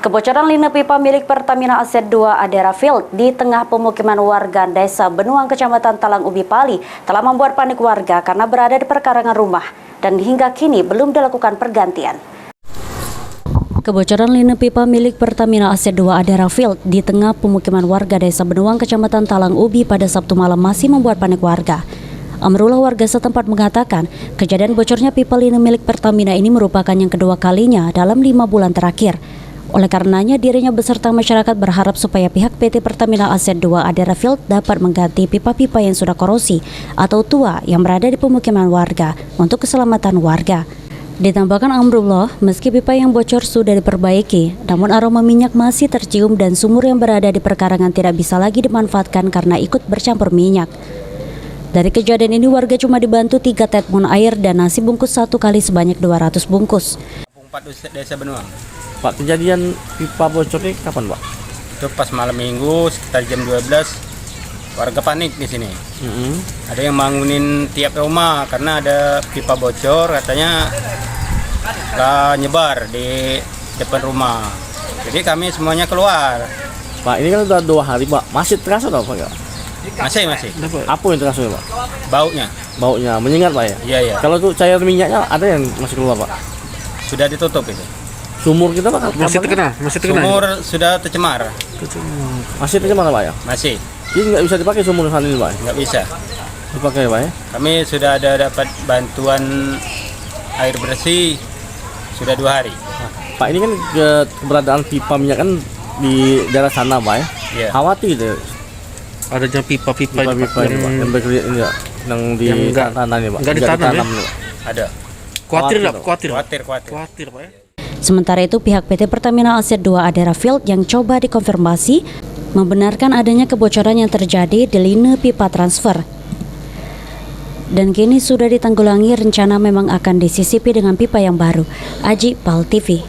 Kebocoran line pipa milik Pertamina Aset 2 Adera Field di tengah pemukiman warga Desa Benuang, Kecamatan Talang Ubi Pali telah membuat panik warga karena berada di perkarangan rumah dan hingga kini belum dilakukan pergantian. Kebocoran line pipa milik Pertamina Aset 2 Adera Field di tengah pemukiman warga Desa Benuang, Kecamatan Talang Ubi pada Sabtu malam masih membuat panik warga. Amrullah, warga setempat, mengatakan kejadian bocornya pipa line milik Pertamina ini merupakan yang kedua kalinya dalam 5 bulan terakhir. Oleh karenanya, dirinya beserta masyarakat berharap supaya pihak PT Pertamina Aset 2 Adera Field dapat mengganti pipa-pipa yang sudah korosi atau tua yang berada di pemukiman warga untuk keselamatan warga. Ditambahkan Amrullah, meski pipa yang bocor sudah diperbaiki, namun aroma minyak masih tercium dan sumur yang berada di perkarangan tidak bisa lagi dimanfaatkan karena ikut bercampur minyak. Dari kejadian ini, warga cuma dibantu 3 telepon air dan nasi bungkus 1 kali sebanyak 200 bungkus. 4 Desa Benuang. Pak, kejadian pipa bocor ini kapan, Pak? Itu pas malam minggu sekitar jam 12, warga panik di sini. Ada yang bangunin tiap rumah karena ada pipa bocor, katanya nyebar di depan rumah. Jadi kami semuanya keluar. Pak, ini kan udah 2 hari, Pak. Masih terasa atau Pak? Masih. Apa yang terasa, Pak? Baunya Menyengat, Pak ya? Iya. Kalau tuh cair minyaknya ada yang masih keluar, Pak? Sudah ditutup itu. Sumur kita, Pak? Masih terkena. Sumur sudah tercemar. Masih tercemar, Pak ya? Masih. Ini nggak bisa dipakai sumur sana ini, Pak? Nggak bisa. Dipakai, Pak ya? Kami sudah dapat bantuan air bersih sudah 2 hari. Pak, ini kan keberadaan pipa minyak kan di daerah sana, Pak ya? Iya. Khawatir gitu. Adanya pipa-pipa Ini, Pak, yang bekerja ini, Pak. Yang di tanah ini, Pak. Nggak ditanam, ya? ini, Pak. Ada. Khawatir nggak? Khawatir. Pak ya? Sementara itu, pihak PT Pertamina Aset 2 Adera Field yang coba dikonfirmasi membenarkan adanya kebocoran yang terjadi di line pipa transfer. Dan kini sudah ditanggulangi, rencana memang akan disisipi dengan pipa yang baru. Aji, PAL TV.